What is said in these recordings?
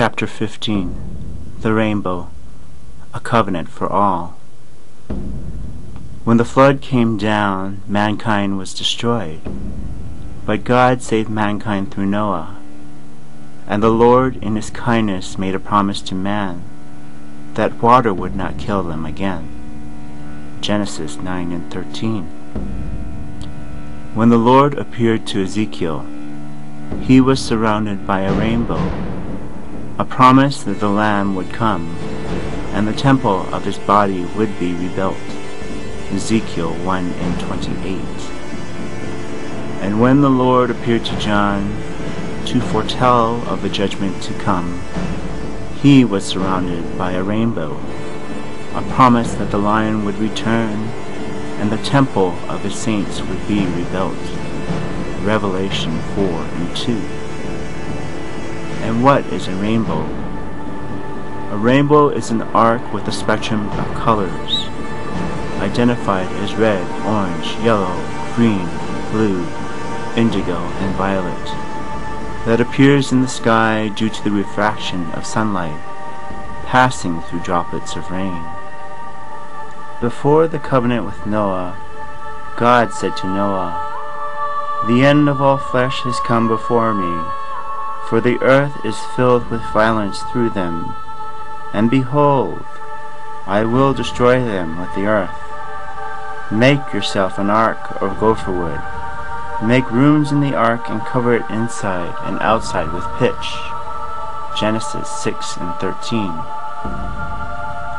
Chapter 15. The Rainbow, a Covenant for All. When the flood came down, mankind was destroyed, but God saved mankind through Noah. And the Lord in his kindness made a promise to man, that water would not kill them again. Genesis 9:13. When the Lord appeared to Ezekiel, he was surrounded by a rainbow, a promise that the Lamb would come, and the temple of his body would be rebuilt. Ezekiel 1:28. And when the Lord appeared to John to foretell of the judgment to come, he was surrounded by a rainbow, a promise that the Lion would return and the temple of his saints would be rebuilt. Revelation 4:2. And what is a rainbow? A rainbow is an arc with a spectrum of colors, identified as red, orange, yellow, green, blue, indigo, and violet, that appears in the sky due to the refraction of sunlight passing through droplets of rain. Before the covenant with Noah, God said to Noah, "The end of all flesh has come before me, for the earth is filled with violence through them, and behold, I will destroy them with the earth. Make yourself an ark of gopher wood. Make rooms in the ark and cover it inside and outside with pitch." Genesis 6:13.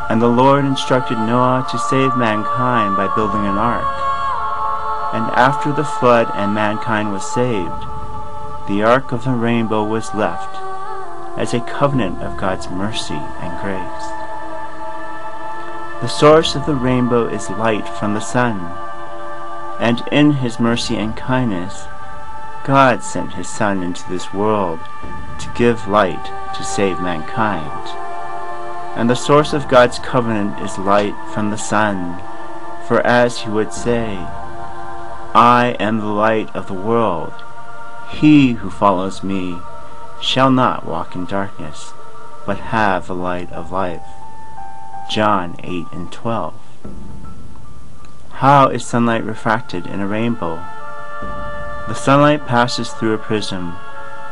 And the Lord instructed Noah to save mankind by building an ark. And after the flood and mankind was saved, the ark of the rainbow was left as a covenant of God's mercy and grace. The source of the rainbow is light from the sun, and in his mercy and kindness, God sent his Son into this world to give light to save mankind. And the source of God's covenant is light from the sun, for as he would say, "I am the light of the world. He who follows me shall not walk in darkness, but have the light of life." John 8:12. How is sunlight refracted in a rainbow? The sunlight passes through a prism,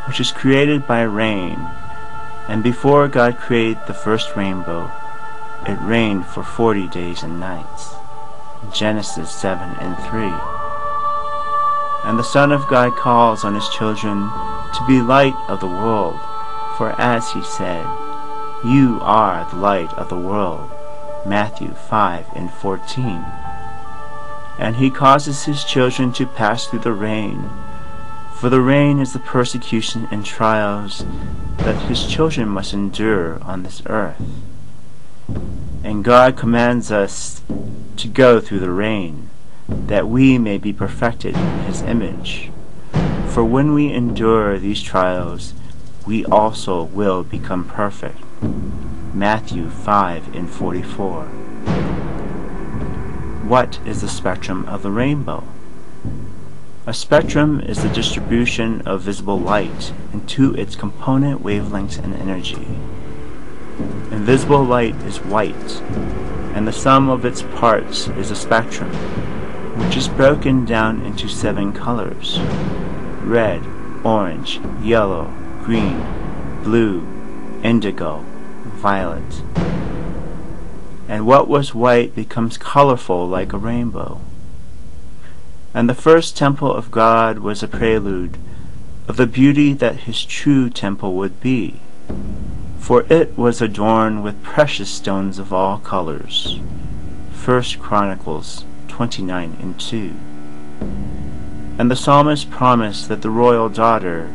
which is created by rain, and before God created the first rainbow, it rained for 40 days and nights. Genesis 7:3. And the Son of God calls on his children to be light of the world, for as he said, "You are the light of the world." Matthew 5:14. And he causes his children to pass through the rain, for the rain is the persecution and trials that his children must endure on this earth. And God commands us to go through the rain, that we may be perfected in his image. For when we endure these trials, we also will become perfect. Matthew 5:44. What is the spectrum of the rainbow? A spectrum is the distribution of visible light into its component wavelengths and energy. Invisible light is white, and the sum of its parts is a spectrum, which is broken down into 7 colors: red, orange, yellow, green, blue, indigo, violet. And what was white becomes colorful like a rainbow. And the first temple of God was a prelude of the beauty that his true temple would be, for it was adorned with precious stones of all colors. 1 Chronicles 29:2. And the psalmist promised that the royal daughter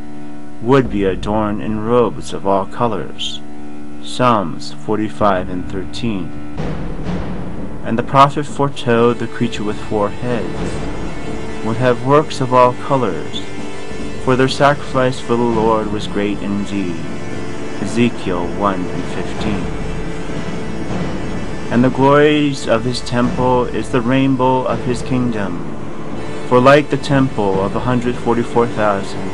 would be adorned in robes of all colors. Psalms 45:13. And the prophet foretold the creature with 4 heads would have works of all colors, for their sacrifice for the Lord was great indeed. Ezekiel 1:15. And the glories of his temple is the rainbow of his kingdom, for like the temple of 144,000,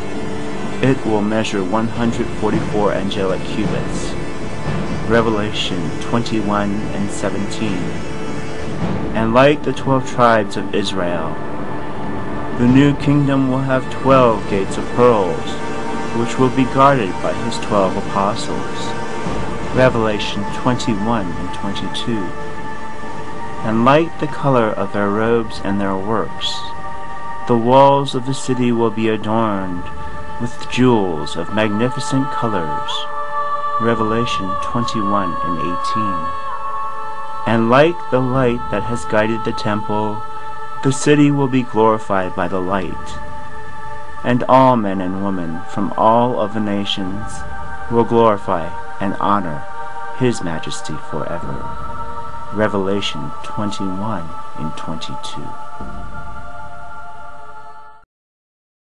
It will measure 144 angelic cubits. Revelation 21:17. And like the 12 tribes of Israel, the new kingdom will have 12 gates of pearls, which will be guarded by his 12 apostles. Revelation 21:22. And like the color of their robes and their works, the walls of the city will be adorned with jewels of magnificent colors. Revelation 21:18. And like the light that has guided the temple, the city will be glorified by the light, and all men and women from all of the nations will glorify and honor his majesty forever. Revelation 21:22.